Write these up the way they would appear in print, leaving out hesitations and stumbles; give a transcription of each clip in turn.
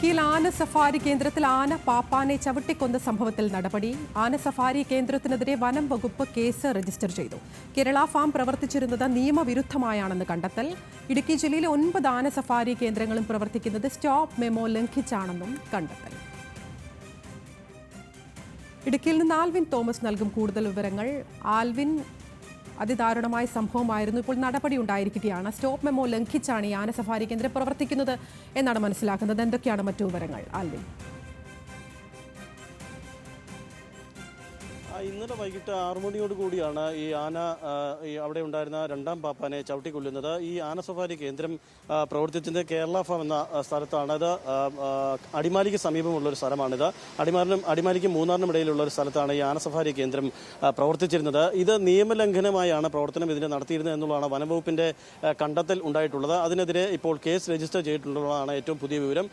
ഇടുക്കിയിൽ ആന സഫാരി കേന്ദ്രത്തിൽ ആന പാപ്പാനെ ചവിട്ടിക്കൊന്ന സംഭവത്തിൽ നടപടി. ആന സഫാരി കേന്ദ്രത്തിനെതിരെ വനം വകുപ്പ് കേസ് രജിസ്റ്റർ ചെയ്തു. കേരള ഫാം പ്രവർത്തിച്ചിരുന്നത് നിയമവിരുദ്ധമായാണെന്ന് കണ്ടെത്തൽ. ഇടുക്കി ജില്ലയിലെ 9 ആന സഫാരി കേന്ദ്രങ്ങളും പ്രവർത്തിക്കുന്നത് സ്റ്റോപ്പ് മെമ്മോ ലംഘിച്ചാണെന്നും കണ്ടെത്തൽ. ഇടുക്കിയിൽ നിന്ന് ആൽവിൻ തോമസ് നൽകും കൂടുതൽ വിവരങ്ങൾ. ആൽവിൻ, അതിദാരുണമായ സംഭവമായിരുന്നു. ഇപ്പോൾ നടപടി ഉണ്ടായിരിക്കുകയാണ്. സ്റ്റോപ്പ് മെമ്മോ ലംഘിച്ചാണ് ഈ ആന സഫാരി കേന്ദ്രം പ്രവർത്തിക്കുന്നത് എന്നാണ് മനസ്സിലാക്കുന്നത്. എന്തൊക്കെയാണ് മറ്റു വിവരങ്ങൾ ആൽവിൻ? ഇന്നലെ വൈകിട്ട് 6 മണിയോട് കൂടിയാണ് ഈ ആന അവിടെ ഉണ്ടായിരുന്ന രണ്ടാം പാപ്പാനെ ചവിട്ടിക്കൊല്ലുന്നത്. ഈ ആന സഫാരി കേന്ദ്രം പ്രവർത്തിച്ചത് കേരള ഫാം എന്ന സ്ഥലത്താണ്. അത് അടിമാലിക്ക് സമീപമുള്ളൊരു സ്ഥലമാണിത്. അടിമാലിക്കും മൂന്നാറിനും ഇടയിലുള്ള ഒരു സ്ഥലത്താണ് ഈ ആന സഫാരി കേന്ദ്രം പ്രവർത്തിച്ചിരുന്നത്. ഇത് നിയമലംഘനമായാണ് പ്രവർത്തനം ഇതിനെ നടത്തിയിരുന്നത് എന്നുള്ളതാണ് വനംവകുപ്പിന്റെ കണ്ടെത്തൽ ഉണ്ടായിട്ടുള്ളത്. അതിനെതിരെ ഇപ്പോൾ കേസ് രജിസ്റ്റർ ചെയ്തിട്ടുള്ളതാണ് ഏറ്റവും പുതിയ വിവരം.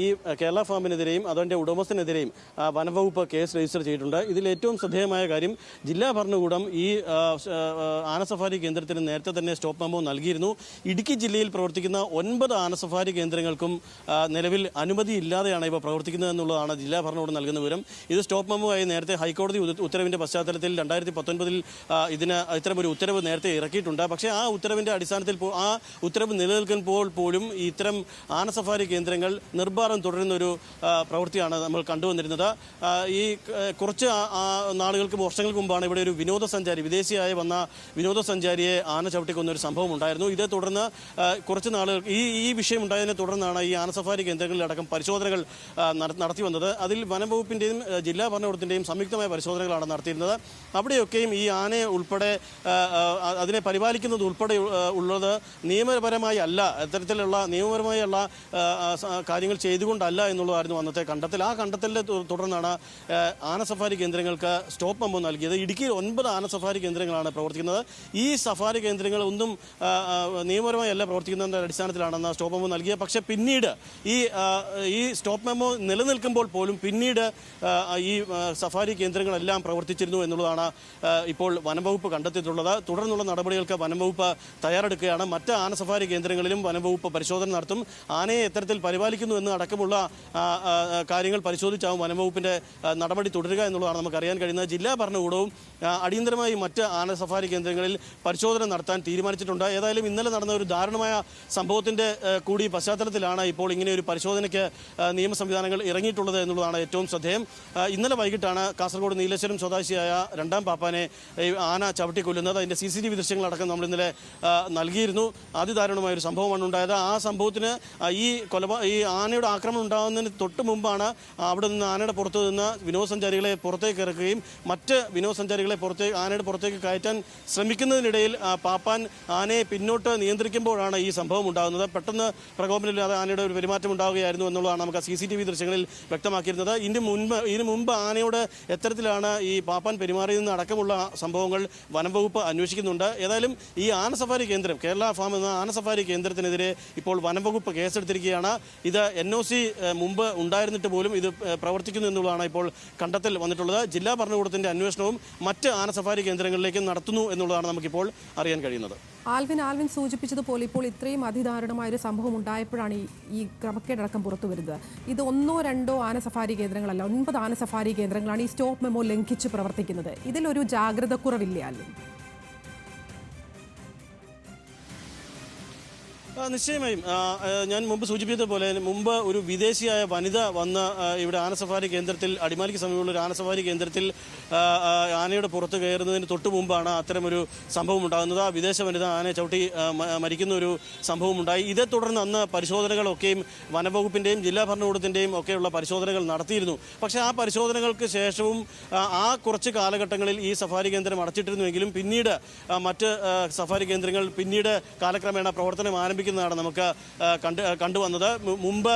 ഈ കേരള ഫാമിനെതിരെയും അതിന്റെ ഉടമസ്ഥനെതിരെയും വനംവകുപ്പ് കേസ് രജിസ്റ്റർ ചെയ്തിട്ടുണ്ട്. ഇതിൽ ഏറ്റവും ശ്രദ്ധേയമായ കാര്യം, ജില്ലാ ഭരണകൂടം ഈ ആന സഫാരി കേന്ദ്രത്തിന് നേരത്തെ തന്നെ സ്റ്റോപ്പ് മെമ്മോ നൽകിയിരുന്നു. ഇടുക്കി ജില്ലയിൽ പ്രവർത്തിക്കുന്ന 9 ആന സഫാരി കേന്ദ്രങ്ങൾക്കും നിലവിൽ അനുമതിയില്ലാതെയാണ് ഇവ പ്രവർത്തിക്കുന്നത് എന്നുള്ളതാണ് ജില്ലാ ഭരണകൂടം നൽകുന്ന വിവരം. ഇത് സ്റ്റോപ്പ് മെമ്മോ ആയി നേരത്തെ ഹൈക്കോടതി ഉത്തരവിന്റെ പശ്ചാത്തലത്തിൽ 2019 ഇതിന് ഇത്തരമൊരു ഉത്തരവ് നേരത്തെ ഇറക്കിയിട്ടുണ്ട്. പക്ഷേ ആ ഉത്തരവിന്റെ അടിസ്ഥാനത്തിൽ ആ ഉത്തരവ് നിലനിൽക്കുമ്പോൾ പോലും ഇത്തരം ആന സഫാരി കേന്ദ്രങ്ങൾ നിർബാധം തുടരുന്ന ഒരു പ്രവൃത്തിയാണ് നമ്മൾ കണ്ടുവന്നിരുന്നത്. ഈ കുറച്ച് നാളുകൾക്ക് വർഷങ്ങൾക്ക് മുമ്പാണ് ഇവിടെ ഒരു വിനോദസഞ്ചാരി, വിദേശിയായി വന്ന വിനോദസഞ്ചാരിയെ ആന ചവിട്ടിക്കൊന്ന ഒരു സംഭവം ഉണ്ടായിരുന്നു. ഇതേ തുടർന്ന് കുറച്ച് നാളുകൾ ഈ വിഷയം ഉണ്ടായതിനെ തുടർന്നാണ് ഈ ആന സഫാരി കേന്ദ്രങ്ങളിലടക്കം പരിശോധനകൾ നടത്തി വന്നത്. അതിൽ വനം വകുപ്പിന്റെയും ജില്ലാ ഭരണകൂടത്തിന്റെയും സംയുക്തമായ പരിശോധനകളാണ് നടത്തിയിരുന്നത്. അവിടെയൊക്കെയും ഈ ആനയെ ഉൾപ്പെടെ അതിനെ പരിപാലിക്കുന്നത് ഉൾപ്പെടെ ഉള്ളത് നിയമപരമായി അല്ല, അത്തരത്തിലുള്ള നിയമപരമായുള്ള കാര്യങ്ങൾ ചെയ്തുകൊണ്ടല്ല എന്നുള്ളതായിരുന്നു അന്നത്തെ കണ്ടെത്തൽ. ആ കണ്ടെത്തലിനെ തുടർന്നാണ് ആന സഫാരി കേന്ദ്രങ്ങൾക്ക് സ്റ്റോപ്പ് മെമ്മോ നൽകിയത്. ഇടുക്കിയിൽ 9 ആന സഫാരി കേന്ദ്രങ്ങളാണ് പ്രവർത്തിക്കുന്നത്. ഈ സഫാരി കേന്ദ്രങ്ങൾ ഒന്നും നിയമപരമായി അല്ല പ്രവർത്തിക്കുന്നതിൻ്റെ അടിസ്ഥാനത്തിലാണെന്ന് സ്റ്റോപ്പ് മെമ്മോ നൽകിയത്. പക്ഷേ പിന്നീട് ഈ സ്റ്റോപ്പ് മെമ്മോ നിലനിൽക്കുമ്പോൾ പോലും പിന്നീട് ഈ സഫാരി കേന്ദ്രങ്ങളെല്ലാം പ്രവർത്തിച്ചിരുന്നു എന്നുള്ളതാണ് ഇപ്പോൾ വനംവകുപ്പ് കണ്ടെത്തിയിട്ടുള്ളത്. തുടർന്നുള്ള നടപടികൾക്ക് വനംവകുപ്പ് തയ്യാറെടുക്കുകയാണ്. മറ്റ് ആന സഫാരി കേന്ദ്രങ്ങളിലും വനംവകുപ്പ് പരിശോധന നടത്തും. ആനയെ എത്തരത്തിൽ പരിപാലിക്കുന്നു എന്ന് അടക്കമുള്ള കാര്യങ്ങൾ പരിശോധിച്ചാവും വനംവകുപ്പിന്റെ നടപടി തുടരുക എന്നുള്ളതാണ് നമുക്കറിയാൻ കഴിയുന്നത്. ജില്ലാ ഭരണകൂടവും അടിയന്തരമായി മറ്റ് ആന സഫാരി കേന്ദ്രങ്ങളിൽ പരിശോധന നടത്താൻ തീരുമാനിച്ചിട്ടുണ്ട്. ഏതായാലും ഇന്നലെ നടന്ന ഒരു ദാരുണമായ സംഭവത്തിന്റെ കൂടി പശ്ചാത്തലത്തിലാണ് ഇപ്പോൾ ഇങ്ങനെ ഒരു പരിശോധനയ്ക്ക് നിയമ സംവിധാനങ്ങൾ ഇറങ്ങിയിട്ടുള്ളത് എന്നുള്ളതാണ് ഏറ്റവും ശ്രദ്ധേയം. ഇന്നലെ വൈകിട്ടാണ് കാസർഗോഡ് നീലേശ്വരം സ്വദേശിയായ രണ്ടാം പാപ്പാനെ ആന ചവിട്ടിക്കൊല്ലുന്നത്. അതിന്റെ CCTV ദൃശ്യങ്ങളടക്കം നമ്മൾ ഇന്നലെ നൽകിയിരുന്നു. അതിദാരുണമായ ഒരു സംഭവമാണ് ഉണ്ടായത്. ആ സംഭവത്തിന് ഈ ആനയുടെ ആക്രമണം ഉണ്ടാകുന്നതിന് തൊട്ട് മുമ്പാണ് അവിടെ നിന്ന് ആനയുടെ പുറത്തു നിന്ന് വിനോദസഞ്ചാരികളെ പുറത്തേക്ക് ഇറക്കുകയും മറ്റ് വിനോദസഞ്ചാരികളെ ആനയുടെ പുറത്തേക്ക് കയറ്റാൻ ശ്രമിക്കുന്നതിനിടയിൽ പാപ്പാൻ ആനയെ പിന്നോട്ട് നിയന്ത്രിക്കുമ്പോഴാണ് ഈ സംഭവം ഉണ്ടാകുന്നത്. പെട്ടെന്ന് പ്രകോപനമില്ലാതെ ആനയുടെ ഒരു പെരുമാറ്റം ഉണ്ടാവുകയായിരുന്നു എന്നുള്ളതാണ് നമുക്ക് CCTV ദൃശ്യങ്ങളിൽ വ്യക്തമാക്കിയിരുന്നത്. ഇതിനു മുമ്പ് ആനയോട് എത്തരത്തിലാണ് ഈ പാപ്പാൻ പെരുമാറിയതെന്ന് അടക്കമുള്ള സംഭവങ്ങൾ വനംവകുപ്പ് അന്വേഷിക്കുന്നുണ്ട്. ഏതായാലും ഈ ആന സഫാരി കേന്ദ്രം, കേരള ഫാം എന്ന ആന സഫാരി കേന്ദ്രത്തിനെതിരെ ഇപ്പോൾ വനംവകുപ്പ് കേസെടുത്തിരിക്കുകയാണ്. ഇത് NOC മുമ്പ് ഉണ്ടായിരുന്നിട്ട് പോലും ഇത് പ്രവർത്തിക്കുന്നു എന്നുള്ളതാണ് ഇപ്പോൾ കണ്ടെത്തൽ വന്നിട്ടുള്ളത്. ജില്ലാ ഭരണകൂടത്തിന്റെ അന്വേഷണവും മറ്റ് ആന സഫാരി കേന്ദ്രങ്ങളിലേക്ക് നടത്തുന്നു എന്നുള്ളതാണ് നമുക്കിപ്പോൾ അറിയാൻ കഴിയുന്നത്. ആൽവിൻ സൂചിപ്പിച്ചതുപോലെ ഇപ്പോൾ ഇത്രയും അതിദാരുണമായ ഒരു സംഭവം ഉണ്ടായപ്പോഴാണ് ഈ ക്രമക്കേടടക്കം പുറത്തു വരുന്നത്. ഇത് 1 2 ആന സഫാരി കേന്ദ്രങ്ങളല്ല, 9 ആന സഫാരി കേന്ദ്രങ്ങളാണ് ഈ സ്റ്റോപ്പ് മെമ്മോ ലംഘിച്ച് പ്രവർത്തിക്കുന്നത്. ഇതിലൊരു ജാഗ്രത കുറവില്ലേ ആൽവിൻ? നിശ്ചയമായും ഞാൻ മുമ്പ് സൂചിപ്പിച്ചതുപോലെ മുമ്പ് ഒരു വിദേശിയായ വനിത വന്ന് ഇവിടെ ആന സഫാരി കേന്ദ്രത്തിൽ, അടിമാലിക്ക് സമീപമുള്ള ഒരു ആന സഫാരി കേന്ദ്രത്തിൽ ആനയുടെ പുറത്ത് കയറുന്നതിന് തൊട്ട് മുമ്പാണ് അത്തരമൊരു സംഭവം ഉണ്ടാകുന്നത്. ആ വിദേശ വനിത ആനയെ ചവിട്ടി മരിക്കുന്ന ഒരു സംഭവം ഉണ്ടായി. ഇതേ തുടർന്ന് അന്ന് പരിശോധനകളൊക്കെയും വനംവകുപ്പിന്റെയും ജില്ലാ ഭരണകൂടത്തിന്റെയും ഒക്കെയുള്ള പരിശോധനകൾ നടത്തിയിരുന്നു. പക്ഷേ ആ പരിശോധനകൾക്ക് ശേഷവും ആ കുറച്ച് കാലഘട്ടങ്ങളിൽ ഈ സഫാരി കേന്ദ്രം അടച്ചിട്ടിരുന്നുവെങ്കിലും പിന്നീട് മറ്റ് സഫാരി കേന്ദ്രങ്ങൾ പിന്നീട് കാലക്രമേണ പ്രവർത്തനം ആരംഭിക്കുന്നതാണ് നമുക്ക് കണ്ടുവന്നത്. മുമ്പ്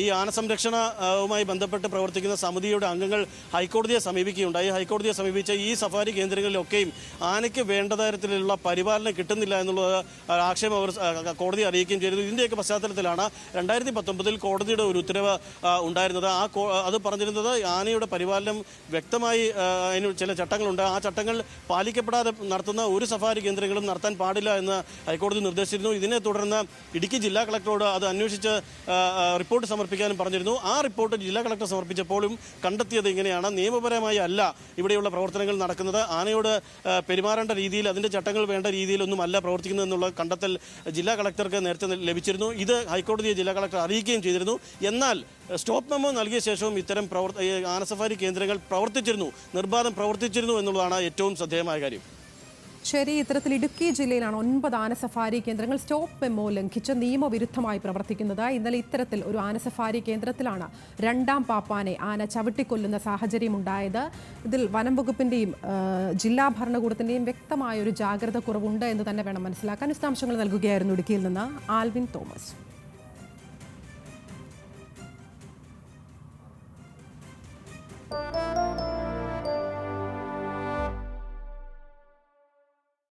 ഈ ആന സംരക്ഷണവുമായി ബന്ധപ്പെട്ട് പ്രവർത്തിക്കുന്ന സമിതിയുടെ അംഗങ്ങൾ ഹൈക്കോടതിയെ സമീപിക്കുകയുണ്ടായി. ഹൈക്കോടതിയെ സമീപിച്ച ഈ സഫാരി കേന്ദ്രങ്ങളിലൊക്കെയും ആനയ്ക്ക് വേണ്ട തരത്തിലുള്ള പരിപാലനം കിട്ടുന്നില്ല എന്നുള്ളത് ആക്ഷേപം അവർ കോടതിയെ അറിയിക്കുകയും ചെയ്തു. ഇതിൻ്റെയൊക്കെ പശ്ചാത്തലത്തിലാണ് 2019 കോടതിയുടെ ഒരു ഉത്തരവ് ഉണ്ടായിരുന്നത്. അത് പറഞ്ഞിരുന്നത് ആനയുടെ പരിപാലനം വ്യക്തമായി അതിന് ചില ചട്ടങ്ങളുണ്ട്. ആ ചട്ടങ്ങൾ പാലിക്കപ്പെടാതെ നടത്തുന്ന ഒരു സഫാരി കേന്ദ്രങ്ങളും നടത്താൻ പാടില്ല എന്ന് ഹൈക്കോടതി നിർദ്ദേശിച്ചിരുന്നു. ഇതിനെ തുടർന്ന് ഇടുക്കി ജില്ലാ കളക്ടറോട് അത് അന്വേഷിച്ച് റിപ്പോർട്ട് സമർപ്പിക്കാനും പറഞ്ഞിരുന്നു. ആ റിപ്പോർട്ട് ജില്ലാ കളക്ടർ സമർപ്പിച്ചപ്പോഴും കണ്ടെത്തിയത് ഇങ്ങനെയാണ്. നിയമപരമായി അല്ല ഇവിടെയുള്ള പ്രവർത്തനങ്ങൾ നടക്കുന്നത്. ആനയോട് പെരുമാറേണ്ട രീതിയിൽ, അതിൻ്റെ ചട്ടങ്ങൾ വേണ്ട രീതിയിലൊന്നും അല്ല പ്രവർത്തിക്കുന്നത് എന്നുള്ള കണ്ടെത്തൽ ജില്ലാ കളക്ടർക്ക് നേരത്തെ ലഭിച്ചിരുന്നു. ഇത് ഹൈക്കോടതിയെ ജില്ലാ കളക്ടർ അറിയിക്കുകയും ചെയ്തിരുന്നു. എന്നാൽ സ്റ്റോപ്പ് മെമ്മോ നൽകിയ ശേഷവും ഇത്തരം ആന സഫാരി കേന്ദ്രങ്ങൾ പ്രവർത്തിച്ചിരുന്നു, നിർബാധം പ്രവർത്തിച്ചിരുന്നു എന്നുള്ളതാണ് ഏറ്റവും ശ്രദ്ധേയമായ കാര്യം. ശരി, ഇത്തരത്തിൽ ഇടുക്കി ജില്ലയിലാണ് 9 ആന സഫാരി കേന്ദ്രങ്ങൾ സ്റ്റോപ്പ് മെമ്മോ ലംഘിച്ച് നിയമവിരുദ്ധമായി പ്രവർത്തിക്കുന്നത്. ഇന്നലെ ഇത്തരത്തിൽ ഒരു ആന സഫാരി കേന്ദ്രത്തിലാണ് രണ്ടാം പാപ്പാനെ ആന ചവിട്ടിക്കൊല്ലുന്ന സാഹചര്യം ഉണ്ടായത്. ഇതിൽ വനം വകുപ്പിന്റെയും ജില്ലാ ഭരണകൂടത്തിന്റെയും വ്യക്തമായ ഒരു ജാഗ്രത കുറവുണ്ട് എന്ന് തന്നെ വേണം മനസ്സിലാക്കാൻ. വിശദാംശങ്ങൾ നൽകുകയായിരുന്നു ഇടുക്കിയിൽ നിന്ന് ആൽവിൻ തോമസ്.